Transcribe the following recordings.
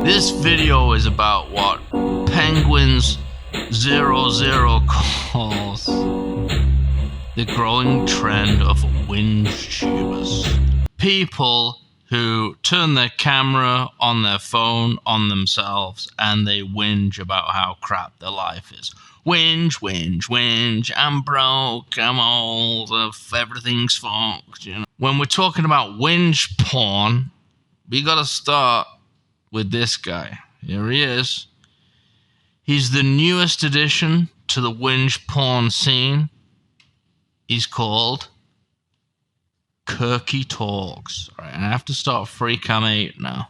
This video is about what Penguins00 calls the growing trend of whinge tubers. People who turn their camera on their phone on themselves and they whinge about how crap their life is. Whinge, whinge, whinge, I'm broke, I'm old, everything's fucked, you know. When we're talking about whinge porn, we gotta start with this guy. Here he is. He's the newest addition to the whinge porn scene. He's called Kirky Talks. All right, I have to start free cam 8 now.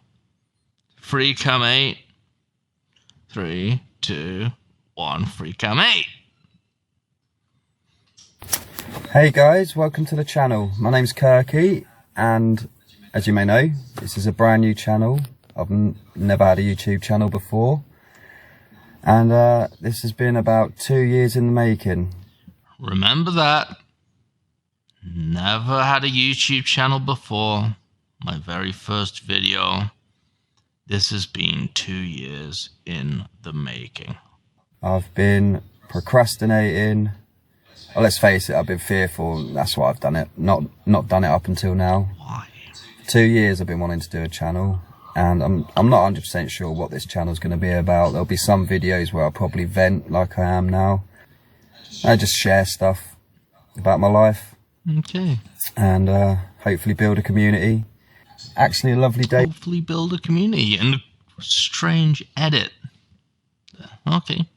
Free cam 8. 3, 2, 1. Free cam 8. Hey guys, welcome to the channel. My name's Kirky, and as you may know, this is a brand new channel. I've never had a YouTube channel before, and this has been about 2 years in the making. Remember that. Never had a YouTube channel before. My very first video. This has been 2 years in the making. I've been procrastinating. Well, let's face it, I've been fearful. That's why I've done it. Not done it up until now. Why? 2 years I've been wanting to do a channel, and I'm not 100% sure what this channel is going to be about. There'll be some videos where I'll probably vent like I am now. I just share stuff about my life. Okay. And hopefully build a community. Actually, a lovely day. Hopefully build a community and a strange edit. Okay.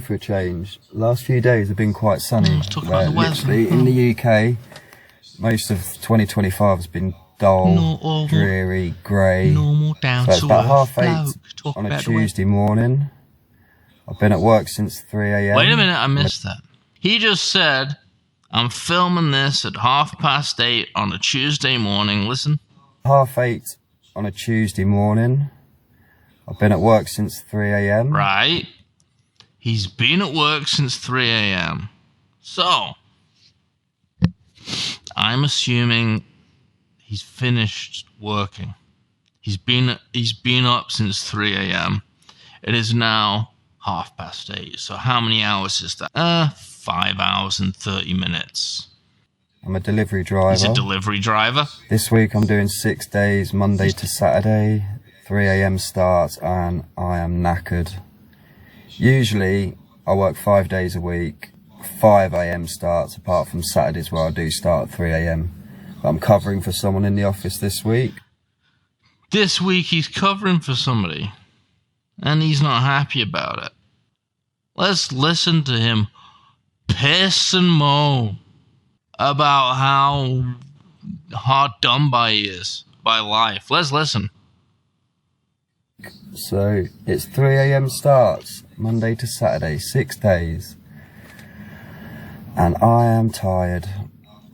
For a change. Last few days have been quite sunny. Talk about the weather. Literally in the UK, most of 2025 has been dull, dreary, grey. Normal down So it's about to 8:30 on a Tuesday morning. I've been at work since 3 a.m. Wait a minute, I missed that. He just said, I'm filming this at 8:30 on a Tuesday morning. Listen. 8:30 on a Tuesday morning. I've been at work since 3 a.m. Right. He's been at work since 3 a.m. So, I'm assuming he's finished working. He's been up since 3 a.m. It is now 8:30. So how many hours is that? 5 hours and 30 minutes. I'm a delivery driver. He's a delivery driver. This week I'm doing 6 days, Monday to Saturday, 3 a.m. starts, and I am knackered. Usually I work 5 days a week, 5 a.m. starts, apart from Saturdays where I do start at 3 a.m. But I'm covering for someone in the office this week. This week he's covering for somebody, and he's not happy about it. Let's listen to him piss and moan about how hard done by he is by life. Let's listen. So it's 3 a.m. starts, Monday to Saturday, 6 days. And I am tired.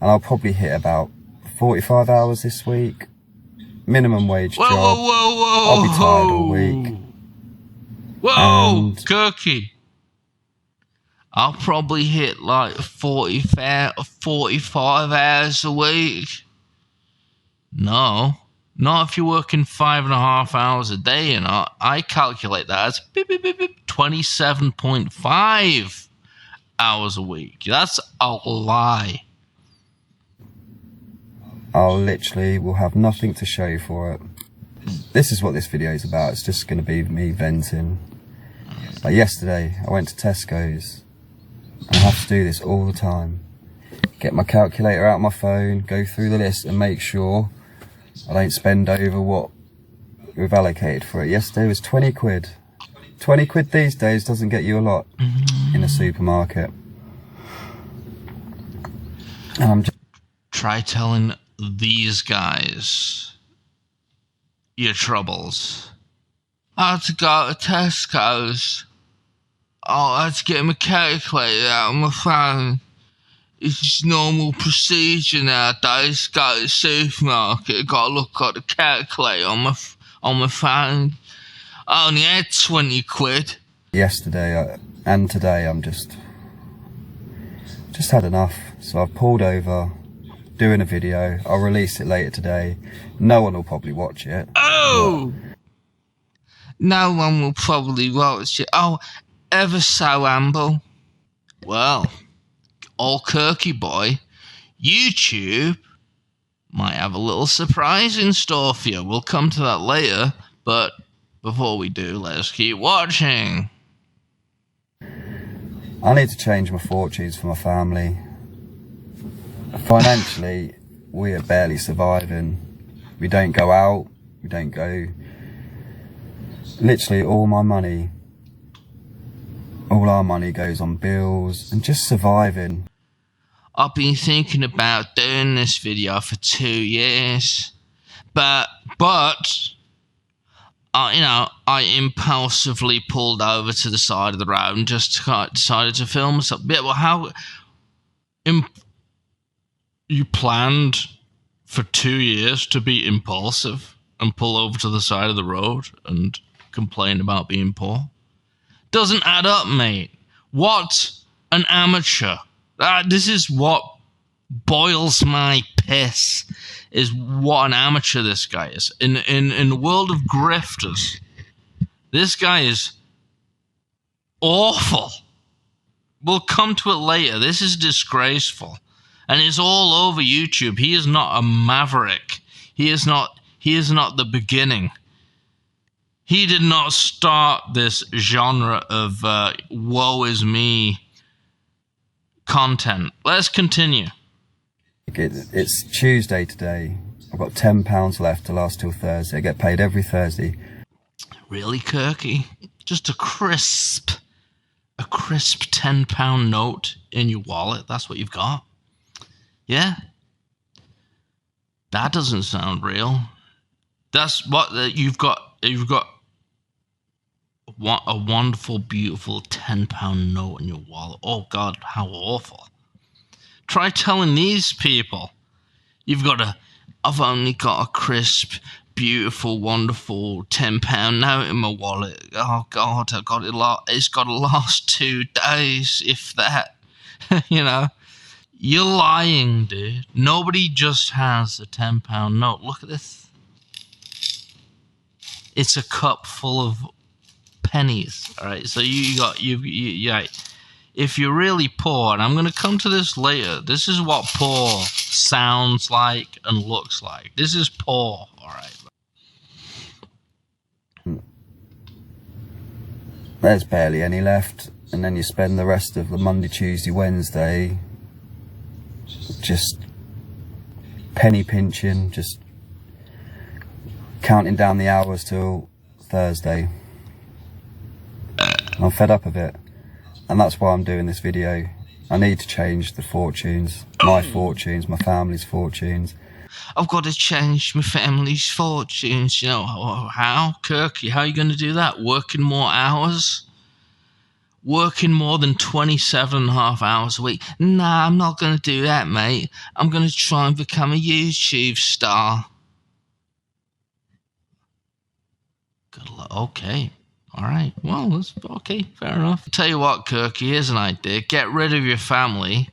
And I'll probably hit about 45 hours this week. Minimum wage job. Whoa. I'll be tired all week. Whoa, Kirky. I'll probably hit like 45 hours a week. No. Not if you're working 5.5 hours a day, you know. I calculate that as 27.5 hours a week. That's a lie. I'll literally will have nothing to show for it. This is what this video is about. It's just going to be me venting. Like yesterday, I went to Tesco's. I have to do this all the time. Get my calculator out of my phone, go through the list and make sure I don't spend over what we've allocated for it. Yesterday was 20 quid. 20 quid these days doesn't get you a lot in a supermarket. And I'm just... Try telling these guys your troubles. I had to go to Tesco's. I had to get my calculator out of my phone. It's just normal procedure nowadays. Go to the supermarket, got to look at the calculator on my phone. I only had 20 quid. Yesterday and today I'm just had enough. So I've pulled over, doing a video. I'll release it later today. No one will probably watch it. Oh! No one will probably watch it. Oh, ever so humble. Well, old Kirky boy, YouTube might have a little surprise in store for you. We'll come to that later, but before we do, let's keep watching. I need to change my fortunes for my family. Financially, we are barely surviving. We don't go out, we don't go... Literally all our money goes on bills and just surviving. I've been thinking about doing this video for 2 years, but I impulsively pulled over to the side of the road and just decided to film myself. Well, how you planned for 2 years to be impulsive and pull over to the side of the road and complain about being poor? Doesn't add up, mate. What an amateur. This is what boils my piss, is what an amateur this guy is. In the world of grifters, this guy is awful. We'll come to it later. This is disgraceful. And it's all over YouTube. He is not a maverick. He is not the beginning. He did not start this genre of woe is me content. Let's continue. It's Tuesday today. I've got £10 left to last till Thursday. I get paid every Thursday. Really, Kirky? Just a crisp £10 note in your wallet. That's what you've got? Yeah? That doesn't sound real. That's what you've got. You've got a wonderful, beautiful £10 note in your wallet. Oh God, how awful. Try telling these people I've only got a crisp, beautiful, wonderful £10 note in my wallet. Oh God, it's got to last 2 days, if that. You know, you're lying, dude. Nobody just has a £10 note. Look at this. It's a cup full of pennies. All right, so yeah. If you're really poor, and I'm going to come to this later, this is what poor sounds like and looks like. This is poor, all right. There's barely any left, and then you spend the rest of the Monday, Tuesday, Wednesday just penny pinching, just counting down the hours till Thursday. I'm fed up of it. And that's why I'm doing this video. I need to change the fortunes. My fortunes, my family's fortunes. I've got to change my family's fortunes. You know, how? Kirky, how are you going to do that? Working more hours? Working more than 27.5 hours a week? Nah, I'm not going to do that, mate. I'm going to try and become a YouTube star. Good luck. Okay. All right, well, that's okay, fair enough. I'll tell you what, Kirky, here's an idea. Get rid of your family.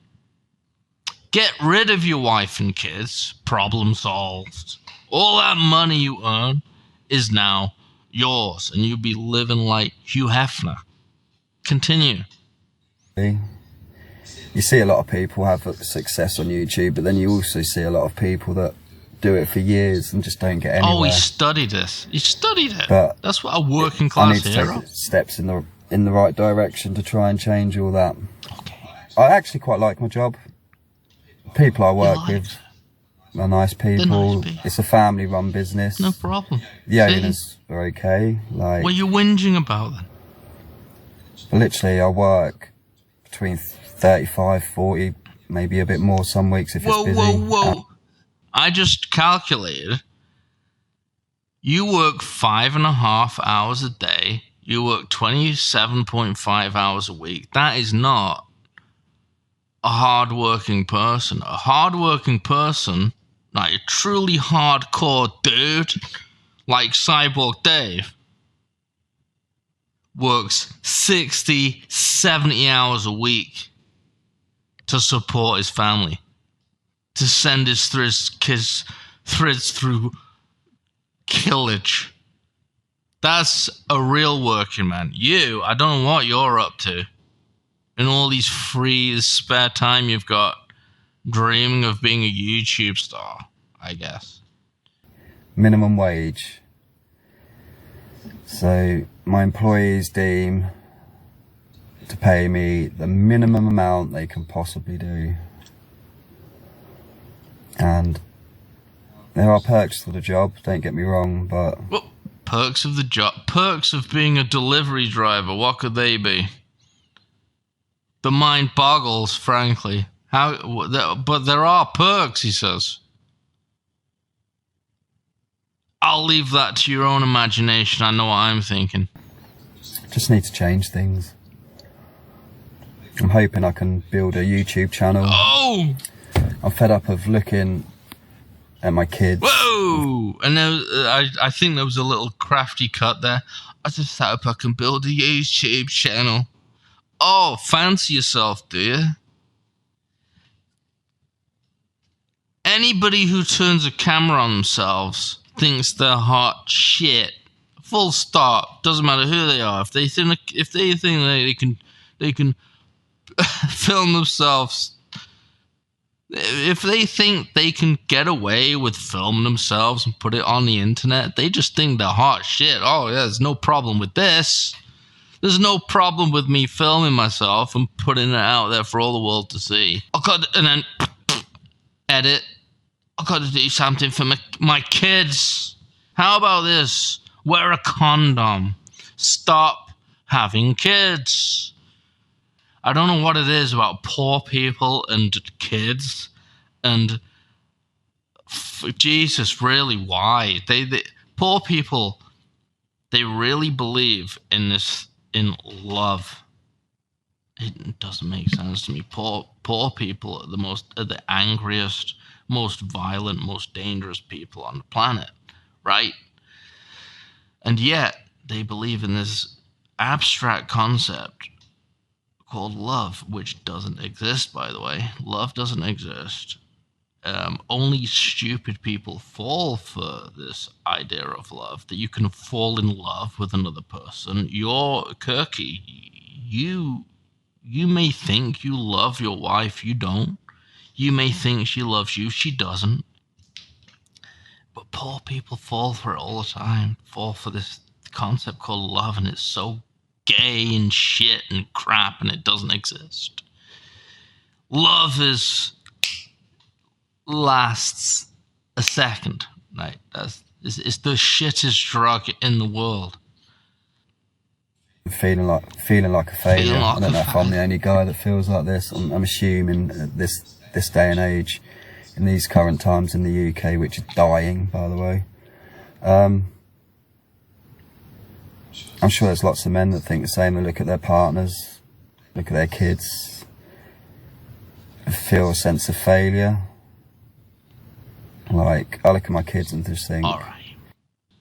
Get rid of your wife and kids. Problem solved. All that money you earn is now yours, and you'll be living like Hugh Hefner. Continue. You see a lot of people have success on YouTube, but then you also see a lot of people that do it for years and just don't get anywhere. Oh, he studied this. He studied it. But that's what a working class hero. I need to take steps in the right direction to try and change all that. Okay. I actually quite like my job. People I work with are nice people. It's a family-run business. No problem. The owners are okay. Like, what are you whinging about then? Literally, I work between 35, 40, maybe a bit more some weeks if it's busy. Whoa. I just calculated. You work 5.5 hours a day. You work 27.5 hours a week. That is not a hard-working person. A hard-working person, like a truly hardcore dude, like Cyborg Dave, works 60, 70 hours a week to support his family, to send his threads through killage. That's a real working man. You, I don't know what you're up to. In all these free spare time you've got dreaming of being a YouTube star, I guess. Minimum wage. So my employees deem to pay me the minimum amount they can possibly do. And there are perks to the job, don't get me wrong, but... Well, perks of the job, perks of being a delivery driver, what could they be? The mind boggles, frankly. But there are perks, he says. I'll leave that to your own imagination. I know what I'm thinking. Just need to change things. I'm hoping I can build a YouTube channel. Oh! I'm fed up of looking at my kids. Whoa! And there, I think there was a little crafty cut there. I just hope I can build a YouTube channel. Oh, fancy yourself, do you? Anybody who turns a camera on themselves thinks they're hot shit. Full stop. Doesn't matter who they are. If they think they can film themselves. If they think they can get away with filming themselves and put it on the internet, they just think they're hot shit. Oh, yeah, there's no problem with this. There's no problem with me filming myself and putting it out there for all the world to see. And then edit. I've got to do something for my kids. How about this? Wear a condom. Stop having kids. I don't know what it is about poor people and kids, and Jesus, really, why? They poor people, they really believe in love. It doesn't make sense to me. Poor people are the angriest, most violent, most dangerous people on the planet, right? And yet they believe in this abstract concept called love, which doesn't exist, by the way. Love doesn't exist. Only stupid people fall for this idea of love, that you can fall in love with another person. You're Kirky. You may think you love your wife, you don't. You may think she loves you, she doesn't. But poor people fall for it all the time. Fall for this concept called love, and it's so gay and shit and crap, and it doesn't exist. Love lasts a second, right? It's the shittest drug in the world. Feeling like a failure. I don't know if I'm the only guy that feels like this. I'm assuming at this day and age, in these current times in the UK, which is dying, by the way. I'm sure there's lots of men that think the same. They look at their partners, look at their kids, feel a sense of failure. Like, I look at my kids and just think... All right.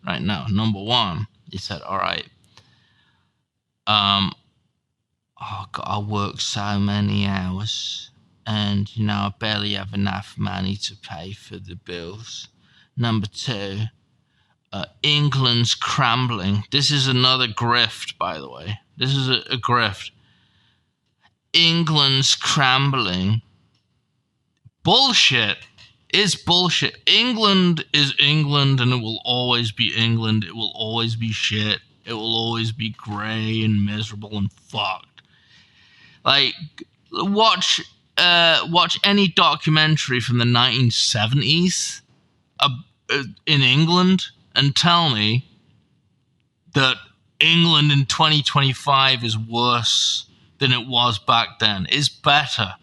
Right now, number one, he said, all right. Oh God, I work so many hours, and I barely have enough money to pay for the bills. Number two, England's crumbling. This is another grift, by the way. This is a grift. England's crumbling. Bullshit. It's bullshit. England is England, and it will always be England. It will always be shit. It will always be grey and miserable and fucked. Like, watch any documentary from the 1970s in England and tell me that England in 2025 is worse than it was back then. It's better.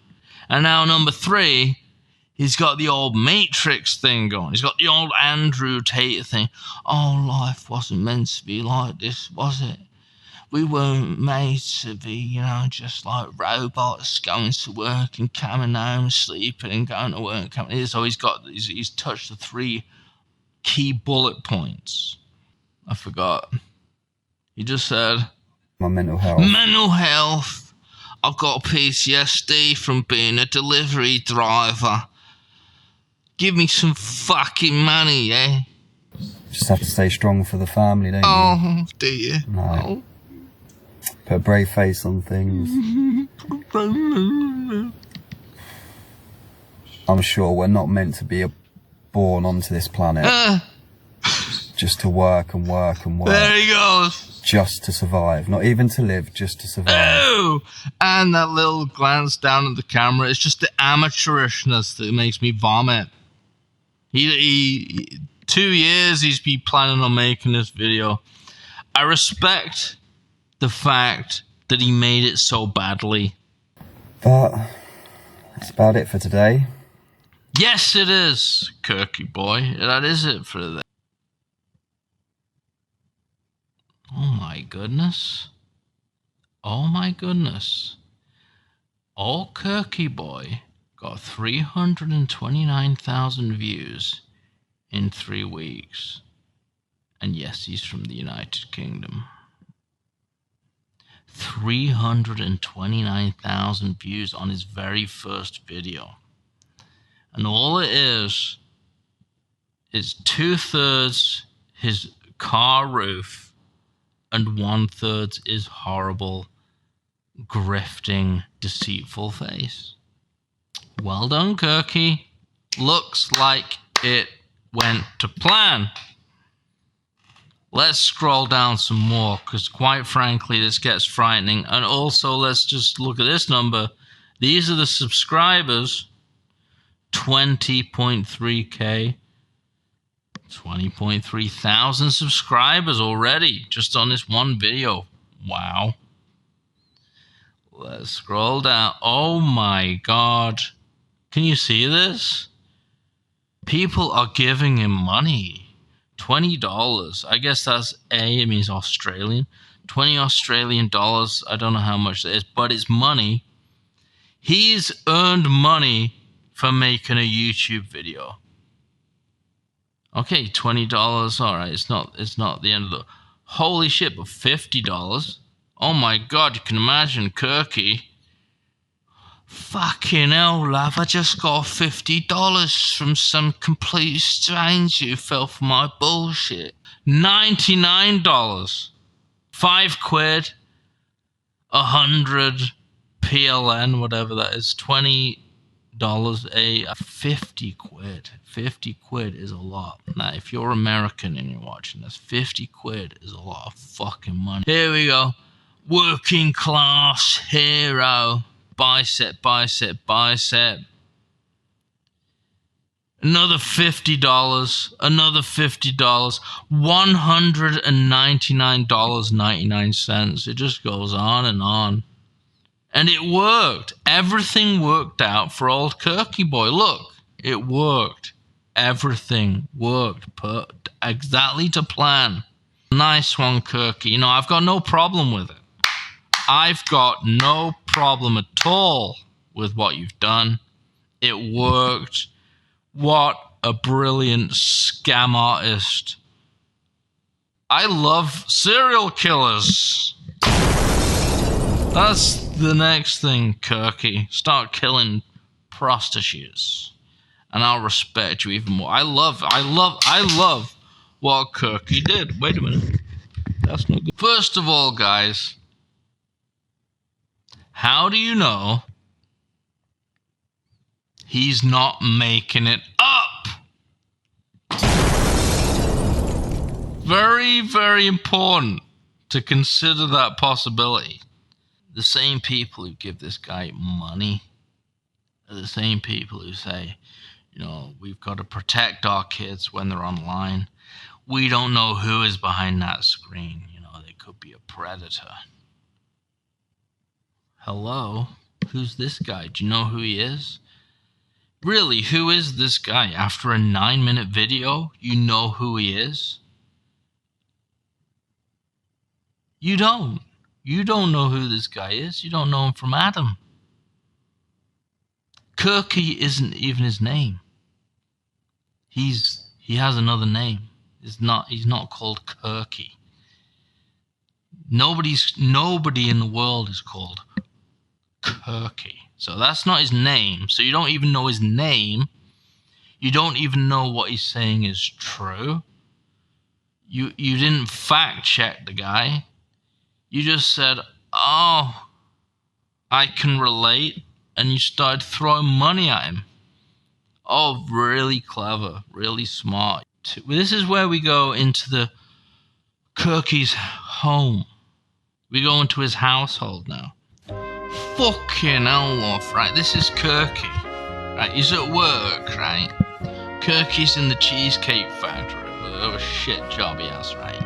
And now number three, he's got the old Matrix thing going. He's got the old Andrew Tate thing. Oh, life wasn't meant to be like this, was it? We weren't made to be, just like robots going to work and coming home, sleeping and going to work. So he's touched the three key bullet points. I forgot. He just said... My mental health. Mental health. I've got PTSD from being a delivery driver. Give me some fucking money, eh? Just have to stay strong for the family, don't you? Oh, do you? No. Put a brave face on things. I'm sure we're not meant to be born onto this planet just to work and work and work. There he goes. Just to survive. Not even to live, just to survive. Oh! And that little glance down at the camera, it's just the amateurishness that makes me vomit. He 2 years he's been planning on making this video. I respect the fact that he made it so badly. But that's about it for today. Yes, it is, Kirky boy. That is it for today. Oh my goodness. Oh my goodness. Old Kirky boy got 329,000 views in 3 weeks. And yes, he's from the United Kingdom. 329,000 views on his very first video. And all it is 2/3 his car roof and 1/3 his horrible, grifting, deceitful face. Well done, Kirky. Looks like it went to plan. Let's scroll down some more, because quite frankly, this gets frightening. And also, let's just look at this number. These are the subscribers. 20.3k. 20.3 thousand subscribers already, just on this one video. Wow. Let's scroll down. Oh my God. Can you see this? People are giving him money. $20. I guess that's it means Australian. 20 Australian dollars. I don't know how much it is, but it's money. He's earned money for making a YouTube video. Okay, $20. All right, it's not the end of the holy shit, but $50. Oh my God, you can imagine Kirky. Fucking hell, love, I just got $50 from some complete stranger who fell for my bullshit. $99. £5, 100 PLN, whatever that is, $20 a 50 quid. 50 quid is a lot. Now, if you're American and you're watching this, 50 quid is a lot of fucking money. Here we go. Working class hero. Bicep, bicep, bicep. Another $50. Another $50. $199.99. It just goes on and on. And it worked. Everything worked out for old Kirky boy. Look, it worked. Everything worked exactly to plan. Nice one, Kirky. You know, I've got no problem with it. I've got no problem at all with what you've done. It worked. What a brilliant scam artist. I love serial killers. That's the next thing, Kirky. Start killing prostitutes. And I'll respect you even more. I love what Kirky did. Wait a minute. That's not good. First of all, guys, how do you know he's not making it up? Very, very important to consider that possibility. The same people who give this guy money are the same people who say, you know, we've got to protect our kids when they're online. We don't know who is behind that screen. You know, they could be a predator. Hello? Who's this guy? Do you know who he is? Really, who is this guy? After a 9-minute video, you know who he is? You don't. You don't know who this guy is. You don't know him from Adam. Kirky isn't even his name. He has another name. He's not called Kirky. Nobody in the world is called Kirky. So that's not his name. So you don't even know his name. You don't even know what he's saying is true. You didn't fact check the guy. You just said, oh, I can relate, and you started throwing money at him. Oh, really clever, really smart. This is where we go into the Kirky's home. We go into his household now. Fucking hell, love, right? This is Kirky. Right, he's at work, right? Kirky's in the Cheesecake Factory. Oh, shit job he has, right?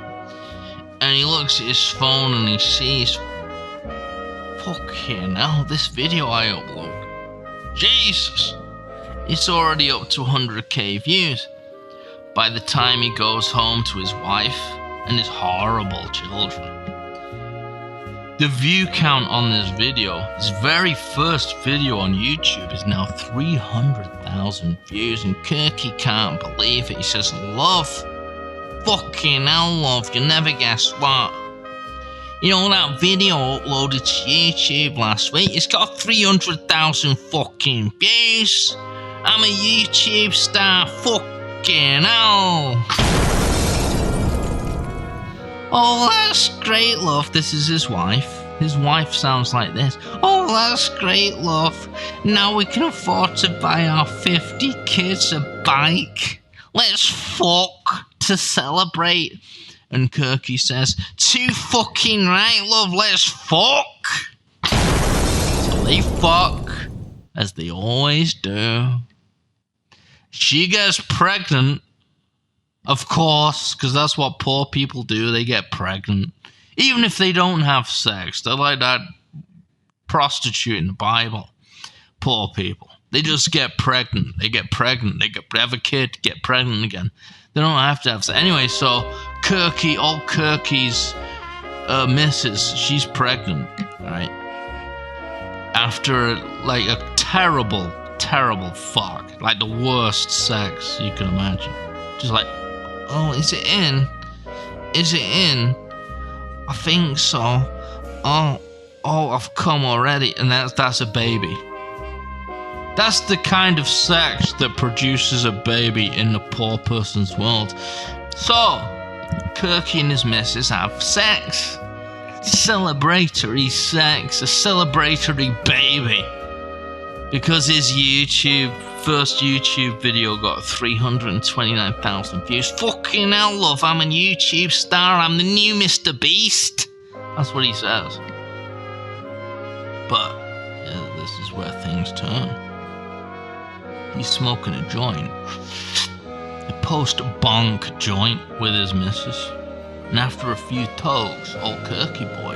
And he looks at his phone and he sees, fucking hell, this video I upload. Jesus! It's already up to 100k views. By the time he goes home to his wife and his horrible children. The view count on this video, his very first video on YouTube, is now 300,000 views, and Kirky can't believe it. He says, love, fucking hell, love, you never guess what. You know, that video uploaded to YouTube last week, it's got 300,000 fucking views. I'm a YouTube star, fucking hell. Oh, that's great, love. This is his wife. His wife sounds like this. Oh, that's great, love. Now we can afford to buy our 50 kids a bike. Let's fuck to celebrate. And Kirky says, too fucking right, love. Let's fuck. So they fuck, as they always do. She gets pregnant. Of course, because that's what poor people do. They get pregnant. Even if they don't have sex. They're like that prostitute in the Bible. Poor people. They just get pregnant. They get pregnant. They have a kid, get pregnant again. They don't have to have sex. Anyway, so Kirky, old Kirky's missus, she's pregnant, right? After like a terrible, terrible fuck. Like the worst sex you can imagine. Just like, oh, is it in? Is it in? I think so. Oh, I've come already. And that's a baby. That's the kind of sex that produces a baby in the poor person's world. So, Kirky and his missus have sex. Celebratory sex. A celebratory baby. Because his first YouTube video got 329,000 views. Fucking hell, love, I'm a YouTube star. I'm the new Mr. Beast. That's what he says. But, yeah, this is where things turn. He's smoking a joint. A post-bonk joint with his missus. And after a few tugs, old Kirky boy,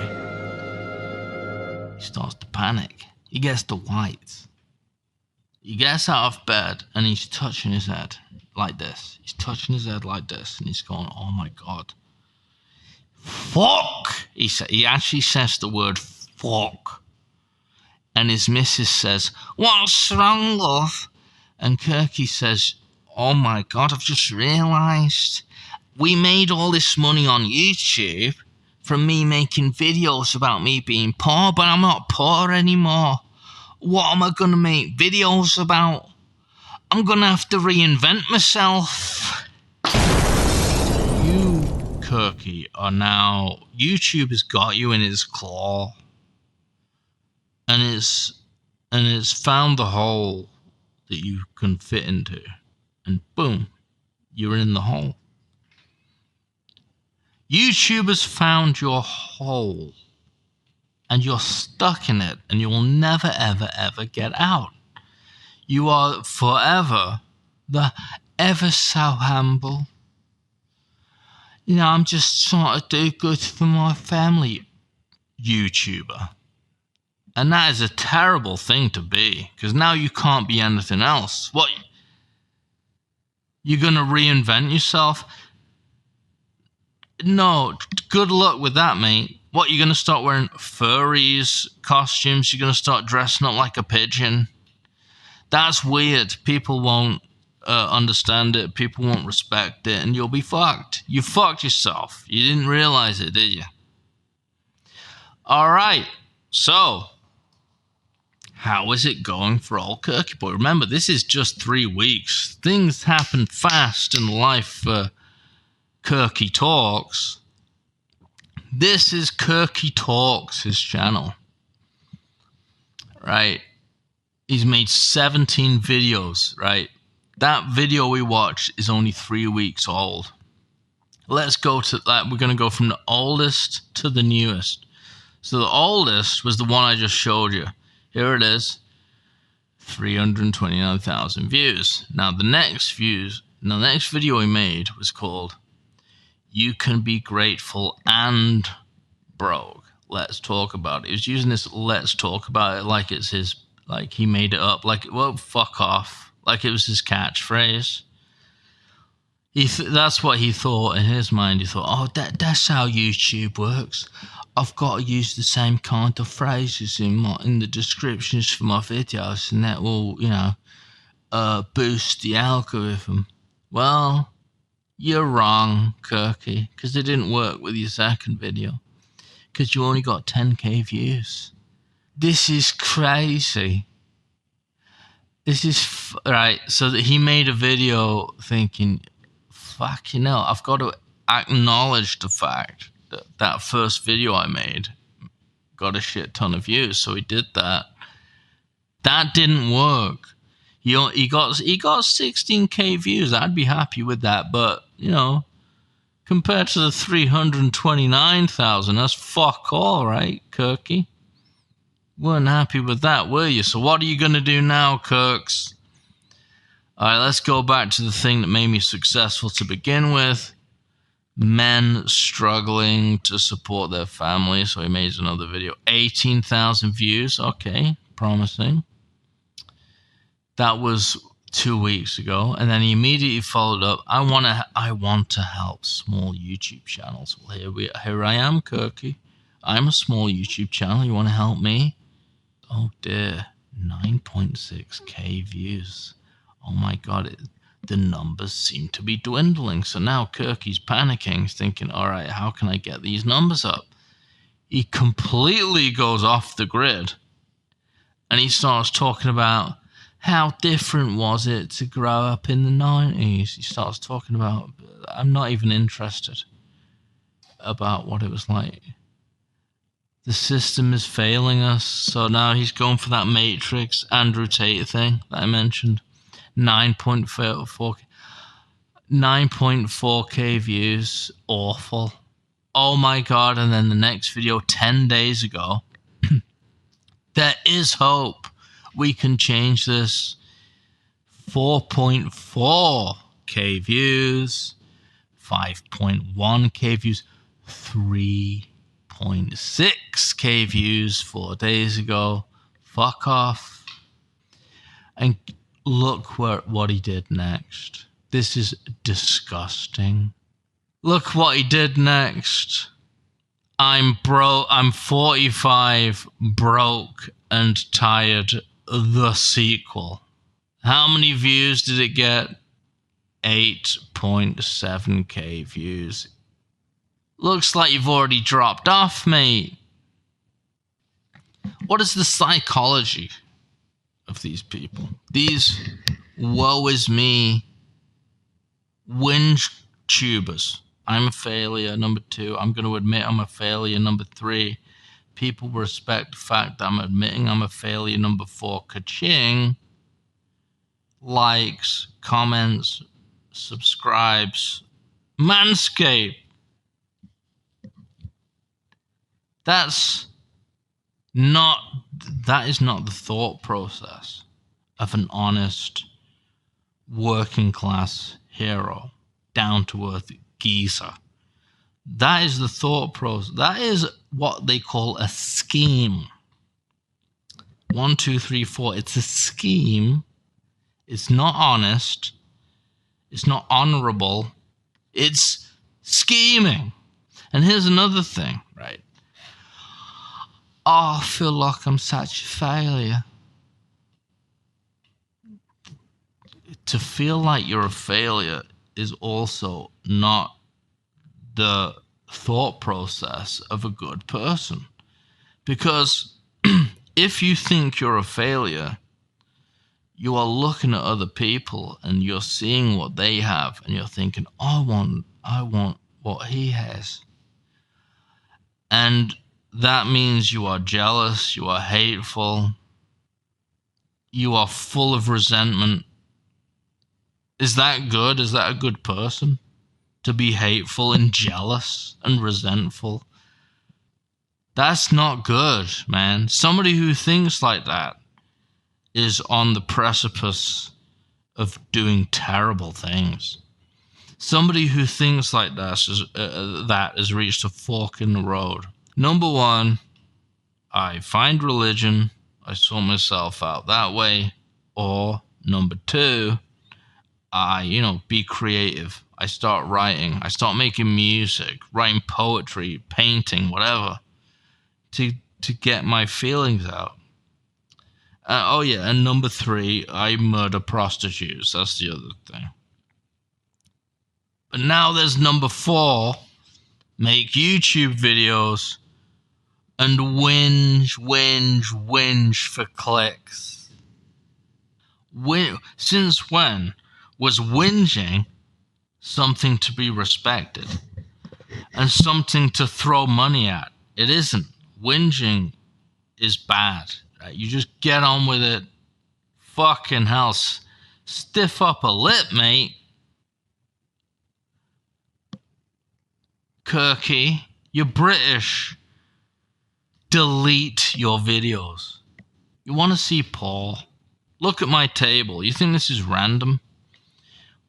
he starts to panic. He gets the whites. He gets out of bed and he's touching his head like this. He's touching his head like this and he's going, oh my God. Fuck! He actually says the word fuck. And his missus says, what's wrong, love? And Kirky says, oh my God, I've just realised we made all this money on YouTube from me making videos about me being poor, but I'm not poor anymore. What am I going to make videos about? I'm going to have to reinvent myself. You, Kirky, are now... YouTube has got you in its claw. And it's found the hole that you can fit into. And boom, you're in the hole. YouTube has found your hole. And you're stuck in it, and you will never, ever, ever get out. You are forever the ever so humble. You know, I'm just trying to do good for my family YouTuber. And that is a terrible thing to be, because now you can't be anything else. What? You're going to reinvent yourself? No, good luck with that, mate. What, you're going to start wearing furries costumes? You're going to start dressing up like a pigeon? That's weird. People won't understand it. People won't respect it. And you'll be fucked. You fucked yourself. You didn't realize it, did you? All right. So, how is it going for old Kirky boy? Remember, this is just 3 weeks. Things happen fast in life for Kirky Talks. This is Kirky Talks, his channel. Right? He's made 17 videos, right? That video we watched is only 3 weeks old. Let's go to that. We're going to go from the oldest to the newest. So the oldest was the one I just showed you. Here it is. 329,000 views. Now the next video he made was called You Can Be Grateful and Broke. Let's talk about it. He was using this let's talk about it like it's his, like he made it up, like, well, fuck off. Like it was his catchphrase. That's what he thought in his mind. He thought, oh, that's how YouTube works. I've got to use the same kind of phrases in the descriptions for my videos, and that will, boost the algorithm. Well, you're wrong, Kirky, because it didn't work with your second video, because you only got 10k views. This is crazy. This is right. So that he made a video thinking, fucking hell, I've got to acknowledge the fact that that first video I made got a shit ton of views. So he did that. That didn't work. He got 16k views. I'd be happy with that, but compared to the 329,000, that's fuck all, right, Kirky? Weren't happy with that, were you? So what are you gonna do now, Kirks? All right, let's go back to the thing that made me successful to begin with. Men struggling to support their family. So he made another video. 18,000 views. Okay, promising. That was 2 weeks ago. And then he immediately followed up. I want to help small YouTube channels. Well, here I am, Kirky. I'm a small YouTube channel. You want to help me? Oh dear, 9.6k views. Oh my God, the numbers seem to be dwindling. So now Kirky's panicking. He's thinking, all right, how can I get these numbers up? He completely goes off the grid. And he starts talking about how different was it to grow up in the 90s. He starts talking about, I'm not even interested about what it was like. The system is failing us. So now he's going for that Matrix, Andrew Tate thing that I mentioned. 9.4k views. Awful. Oh my God. And then the next video 10 days ago. There is hope. We can change this. 4.4k views. 5.1k views. 3.6k views 4 days ago. Fuck off. And look what he did next. This is disgusting. Look what he did next. I'm 45, broke and tired. The sequel. How many views did it get? 8.7k views. Looks like you've already dropped off, mate. What is the psychology of these people? These woe is me whinge tubers. I'm a failure, number 2. I'm going to admit I'm a failure, number 3. People respect the fact that I'm admitting I'm a failure, number 4. Ka-ching. Likes, comments, subscribes. Manscaped. That is not the thought process of an honest, working class hero, down to earth geezer. That is the thought process. That is what they call a scheme. 1, 2, 3, 4. It's a scheme. It's not honest. It's not honorable. It's scheming. And here's another thing, right? Oh, I feel like I'm such a failure. To feel like you're a failure is also not the thought process of a good person. Because if you think you're a failure, you are looking at other people and you're seeing what they have and you're thinking, I I want what he has. And that means you are jealous, you are hateful, you are full of resentment. Is that good? Is that a good person? To be hateful and jealous and resentful? That's not good, man. Somebody who thinks like that is on the precipice of doing terrible things. Somebody who thinks like that has reached a fork in the road. Number one, I find religion, I sort myself out that way. Or number two, I, be creative. I start writing. I start making music, writing poetry, painting, whatever, to get my feelings out. And number three, I murder prostitutes. That's the other thing. But now there's number four, make YouTube videos and whinge for clicks. Since when was whinging something to be respected and something to throw money at? It isn't. Whinging is bad. Right? You just get on with it. Fucking hell. Stiff up a lip, mate. Kirky, you're British. Delete your videos. You want to see Paul? Look at my table. You think this is random?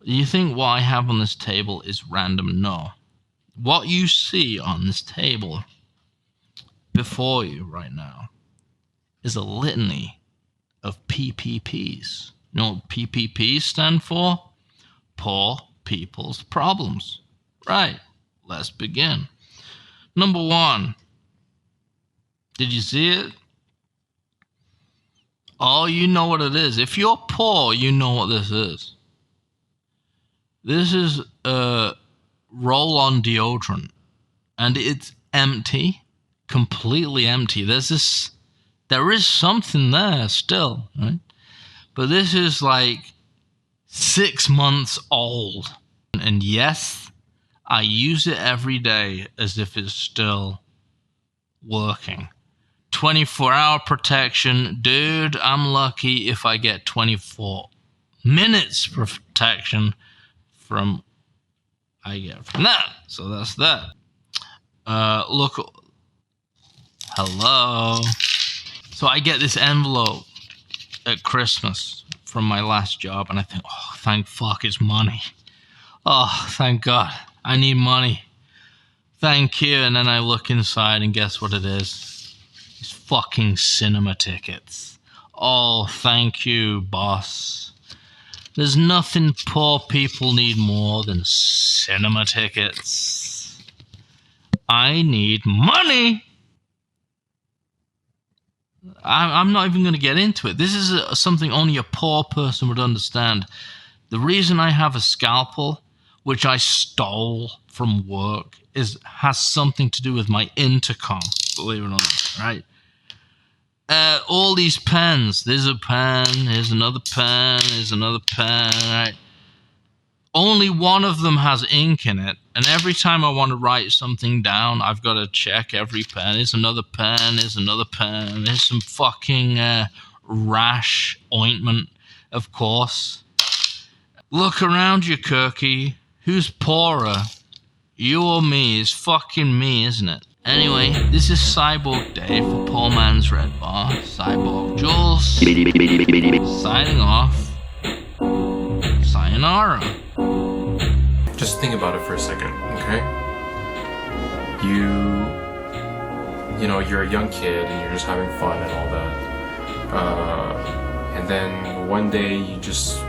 You think what I have on this table is random? No. What you see on this table before you right now is a litany of PPPs. You know what PPPs stand for? Poor people's problems. Right. Let's begin. Number one. Did you see it? Oh, you know what it is. If you're poor, you know what this is. This is a roll-on deodorant. And it's empty. Completely empty. There is something there still, right? But this is like 6 months old. And yes, I use it every day as if it's still working. 24-hour protection. Dude, I'm lucky if I get 24 minutes protection from that. So that's that. Look. Hello. So I get this envelope at Christmas from my last job, and I think, oh, thank fuck, it's money. Oh, thank God. I need money. Thank you. And then I look inside, and guess what it is? These fucking cinema tickets. Oh, thank you, boss. There's nothing poor people need more than cinema tickets. I need money. I'm not even going to get into it. This is something only a poor person would understand. The reason I have a scalpel, which I stole from work, has something to do with my intercom, believe it or not, right? All these pens. There's a pen, here's another pen, here's another pen, right? Only one of them has ink in it, and every time I want to write something down, I've got to check every pen. Here's another pen, here's another pen, here's some fucking rash ointment, of course. Look around you, Kirky. Who's poorer? You or me? It's fucking me, isn't it? Anyway, this is Cyborg Dave for Poor Man's Redbar. Cyborg Jules. Signing off. Sayonara. Just think about it for a second, okay? You're a young kid and you're just having fun and all that. And then one day you just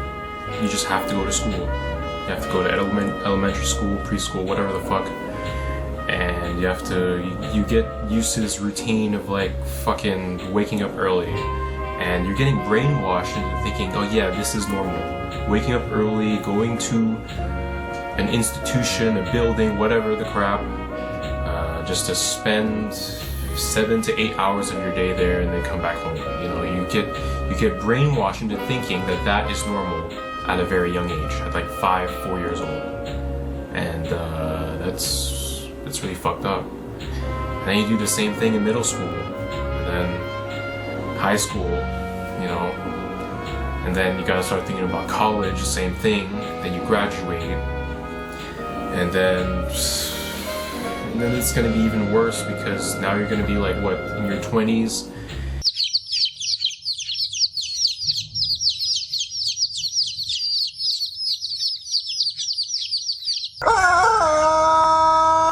have to go to school. You have to go to elementary school, preschool, whatever the fuck. And you get used to this routine of like fucking waking up early. And you're getting brainwashed into thinking, oh yeah, this is normal. Waking up early, going to an institution, a building, whatever the crap, just to spend 7 to 8 hours of your day there and then come back home. You get brainwashed into thinking that is normal at a very young age, at like 4 years old. And that's really fucked up. And then you do the same thing in middle school, and then high school, you know, and then you gotta start thinking about college, same thing. Then you graduate, and then it's gonna be even worse because now you're gonna be like, what, in your 20s,